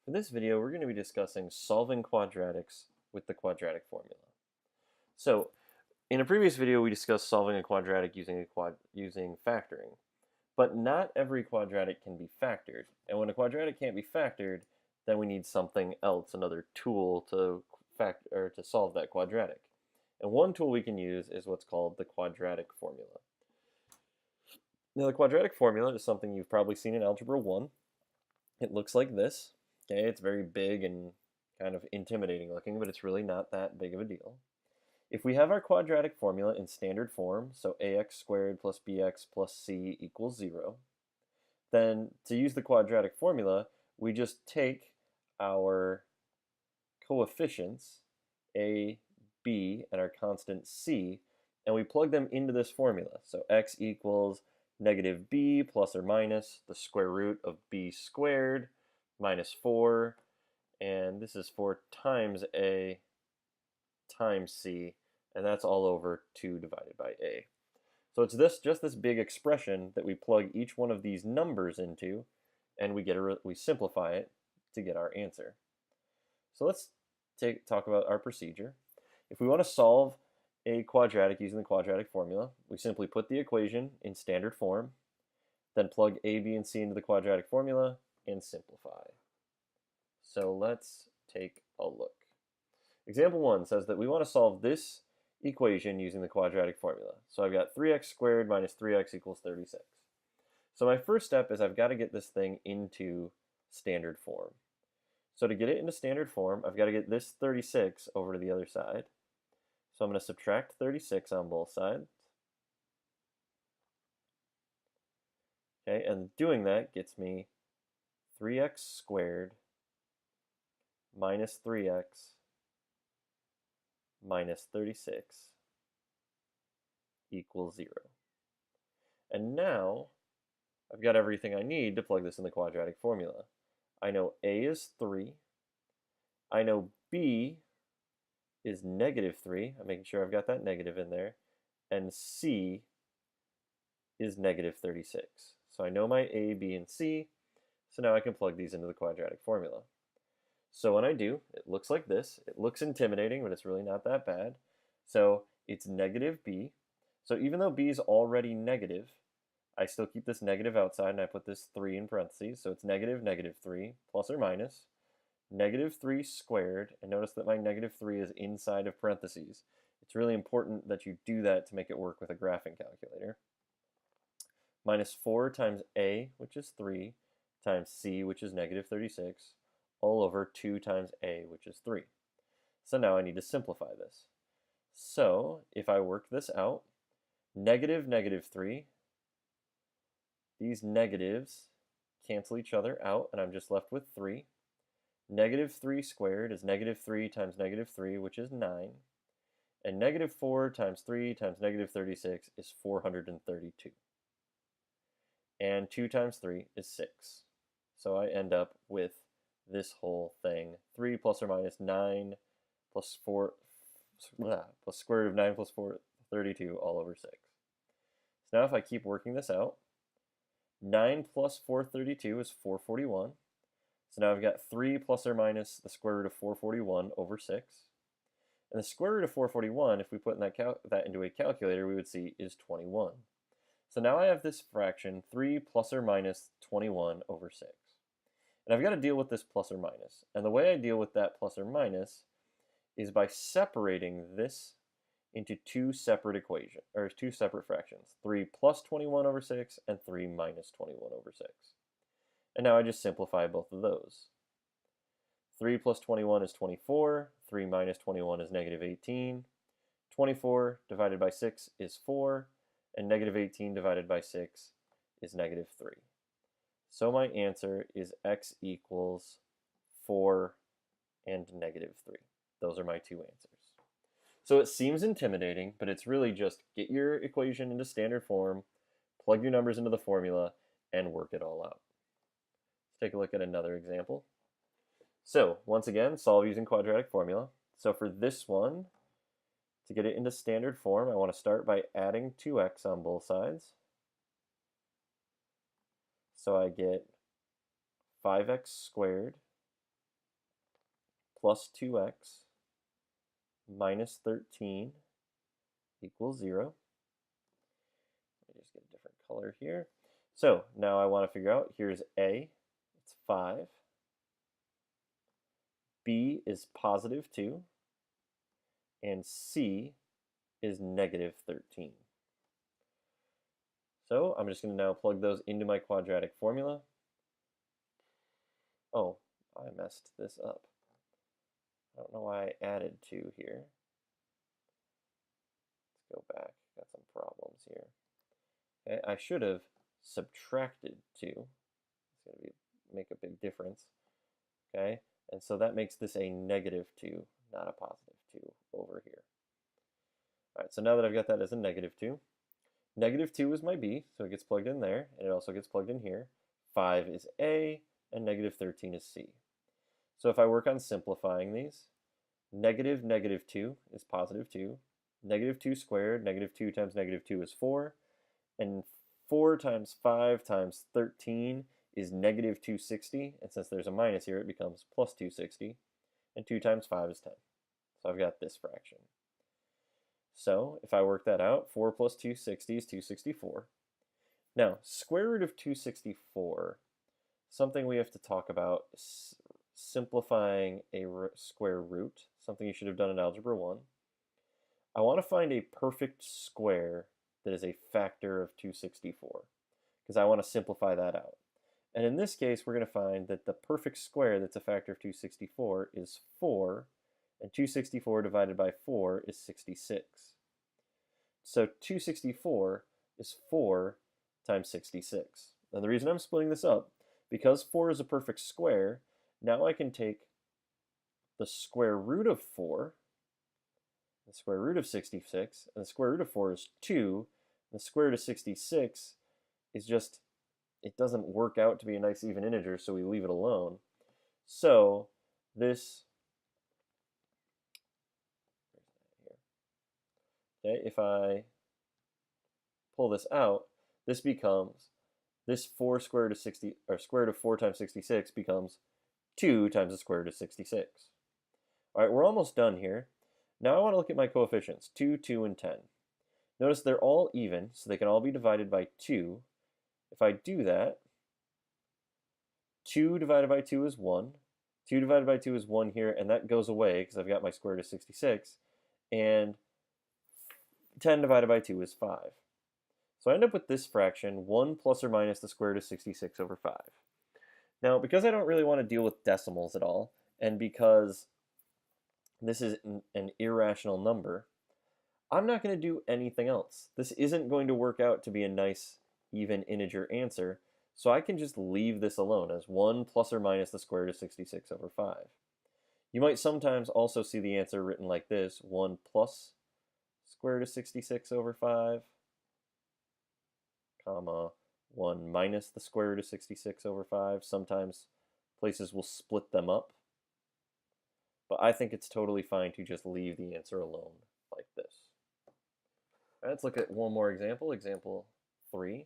For this video, we're going to be discussing solving quadratics with the quadratic formula. So, in a previous video, we discussed solving a quadratic using factoring, but not every quadratic can be factored. And when a quadratic can't be factored, then we need something else, another tool to solve that quadratic. And one tool we can use is what's called the quadratic formula. Now, the quadratic formula is something you've probably seen in Algebra 1. It looks like this. Okay, it's very big and kind of intimidating looking, but it's really not that big of a deal. If we have our quadratic formula in standard form, so ax squared plus bx plus c equals 0, then to use the quadratic formula, we just take our coefficients, a, b, and our constant c, and we plug them into this formula. So x equals negative b plus or minus the square root of b squared minus 4, and this is 4 times a times c, and that's all over 2 divided by a. So it's just this big expression that we plug each one of these numbers into, and we simplify it to get our answer. So let's talk about our procedure. If we want to solve a quadratic using the quadratic formula, we simply put the equation in standard form, then plug a, b, and c into the quadratic formula, and simplify. So let's take a look. Example 1 says that we want to solve this equation using the quadratic formula. So I've got 3x squared minus 3x equals 36. So my first step is I've got to get this thing into standard form. So to get it into standard form, I've got to get this 36 over to the other side. So I'm going to subtract 36 on both sides. Okay, and doing that gets me 3x squared minus 3x minus 36 equals 0. And now I've got everything I need to plug this in the quadratic formula. I know a is 3. I know b is negative 3. I'm making sure I've got that negative in there. And c is negative 36. So I know my a, b, and c. So now I can plug these into the quadratic formula. So when I do, it looks like this. It looks intimidating, but it's really not that bad. So it's negative b. So even though b is already negative, I still keep this negative outside, and I put this 3 in parentheses. So it's negative, negative 3, plus or minus, negative 3 squared. And notice that my negative 3 is inside of parentheses. It's really important that you do that to make it work with a graphing calculator. Minus 4 times a, which is 3, times c, which is negative 36, all over 2 times a, which is 3. So now I need to simplify this. So if I work this out, negative, negative 3, these negatives cancel each other out, and I'm just left with 3. Negative 3 squared is negative 3 times negative 3, which is 9. And negative 4 times 3 times negative 36 is 432. And 2 times 3 is 6. So I end up with this whole thing, 3 plus or minus 9 plus 4, plus square root of 9 plus 4, 32 all over 6. So now if I keep working this out, 9 plus 432 is 441. So now I've got 3 plus or minus the square root of 441 over 6. And the square root of 441, if we put that into a calculator, we would see is 21. So now I have this fraction, 3 plus or minus 21 over 6. And I've got to deal with this plus or minus. And the way I deal with that plus or minus is by separating this into two separate fractions, 3 plus 21 over 6 and 3 minus 21 over 6. And now I just simplify both of those. 3 plus 21 is 24, 3 minus 21 is negative 18, 24 divided by 6 is 4, and negative 18 divided by 6 is negative 3. So my answer is x equals 4 and negative 3. Those are my two answers. So it seems intimidating, but it's really just get your equation into standard form, plug your numbers into the formula, and work it all out. Let's take a look at another example. So once again, solve using quadratic formula. So for this one, to get it into standard form, I want to start by adding 2x on both sides. So I get 5x squared plus 2x minus 13 equals 0. Let me just get a different color here. So now I want to figure out, here's A, it's 5. B is positive 2. And C is negative 13. So I'm just going to now plug those into my quadratic formula. Oh, I messed this up. I don't know why I added 2 here. Let's go back. Got some problems here. Okay, I should have subtracted 2. It's going to make a big difference. Okay, and so that makes this a negative 2, not a positive 2 over here. All right, so now that I've got that as a negative 2, negative 2 is my B, so it gets plugged in there, and it also gets plugged in here. 5 is A, and negative 13 is C. So if I work on simplifying these, negative 2 is positive 2. Negative 2 squared, negative 2 times negative 2 is 4. And 4 times 5 times 13 is negative 260. And since there's a minus here, it becomes plus 260. And 2 times 5 is 10. So I've got this fraction. So if I work that out, 4 plus 260 is 264. Now, square root of 264, something we have to talk about is simplifying a square root, something you should have done in Algebra 1. I want to find a perfect square that is a factor of 264, because I want to simplify that out. And in this case, we're going to find that the perfect square that's a factor of 264 is 4, and 264 divided by 4 is 66. So 264 is 4 times 66. And the reason I'm splitting this up, because 4 is a perfect square, now I can take the square root of 4, the square root of 66, and the square root of 4 is 2. And the square root of 66 is just, it doesn't work out to be a nice even integer, so we leave it alone. So this, okay, if I pull this out, this becomes, this 4 square root of 60, or square root of 4 times 66 becomes 2 times the square root of 66. All right, we're almost done here. Now I want to look at my coefficients, 2, 2, and 10. Notice they're all even, so they can all be divided by 2. If I do that, 2 divided by 2 is 1. 2 divided by 2 is 1 here, and that goes away because I've got my square root of 66. And 10 divided by 2 is 5. So I end up with this fraction, 1 plus or minus the square root of 66 over 5. Now, because I don't really want to deal with decimals at all, and because this is an irrational number, I'm not going to do anything else. This isn't going to work out to be a nice even integer answer, so I can just leave this alone as 1 plus or minus the square root of 66 over 5. You might sometimes also see the answer written like this, 1 plus square root of 66 over 5, comma, 1 minus the square root of 66 over 5. Sometimes places will split them up. But I think it's totally fine to just leave the answer alone like this. All right, let's look at one more example, example 3.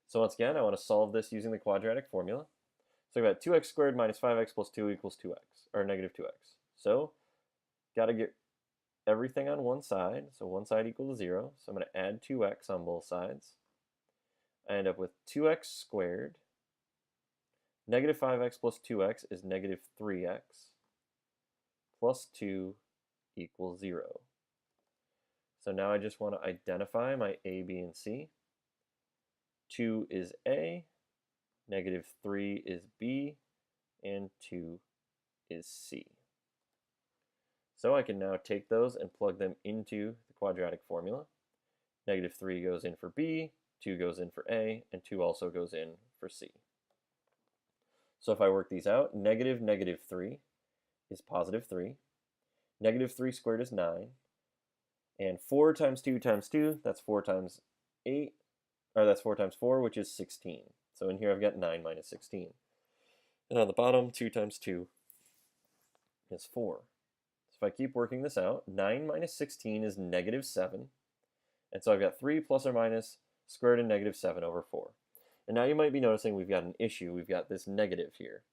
So once again, I want to solve this using the quadratic formula. So we've got 2x squared minus 5x plus 2 equals 2x, or negative 2x. So got to get everything on one side. So one side equals 0. So I'm going to add 2x on both sides. I end up with 2x squared. Negative 5x plus 2x is negative 3x. Plus 2 equals 0. So now I just want to identify my A, B, and C. 2 is A, negative 3 is B, and 2 is C. So I can now take those and plug them into the quadratic formula. Negative 3 goes in for B, 2 goes in for A, and 2 also goes in for C. So if I work these out, negative 3 is positive 3. Negative 3 squared is 9. And 4 times 2 times 2, that's 4 times 8, or that's 4 times 4, which is 16. So in here I've got 9 minus 16. And on the bottom, 2 times 2 is 4. So if I keep working this out, 9 minus 16 is negative 7. And so I've got 3 plus or minus square root of negative 7 over 4. And now you might be noticing we've got an issue. We've got this negative here.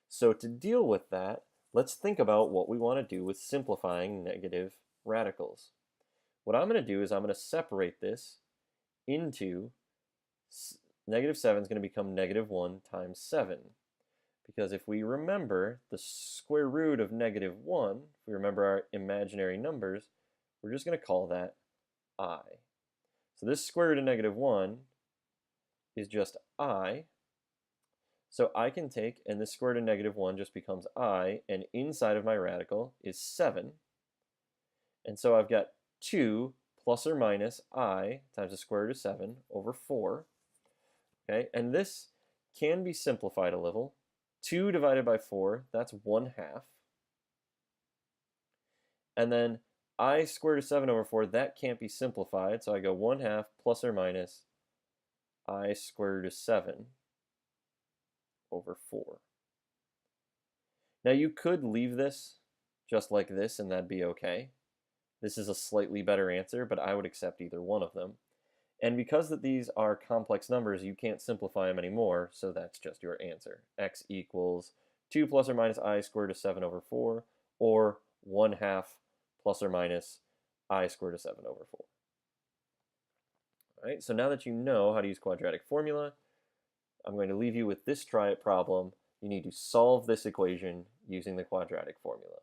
So to deal with that, let's think about what we want to do with simplifying negative radicals. What I'm going to do is I'm going to separate this into negative 7 is going to become negative 1 times 7. Because if we remember the square root of negative 1, if we remember our imaginary numbers, we're just going to call that I. So this square root of negative 1 is just I. So I can take, and this square root of negative 1 just becomes I, and inside of my radical is 7. And so I've got 2 plus or minus I times the square root of 7 over 4. Okay, and this can be simplified a little. 2 divided by 4, that's 1/2. And then I square root of 7 over 4, that can't be simplified, so I go 1/2 plus or minus I square root of 7 over 4. Now you could leave this just like this and that'd be okay. This is a slightly better answer, but I would accept either one of them. And because that these are complex numbers, you can't simplify them anymore, so that's just your answer. X equals 2 plus or minus I squared of 7 over 4, or 1/2 plus or minus I squared of 7 over 4. All right, so now that you know how to use quadratic formula, I'm going to leave you with this try it problem. You need to solve this equation using the quadratic formula.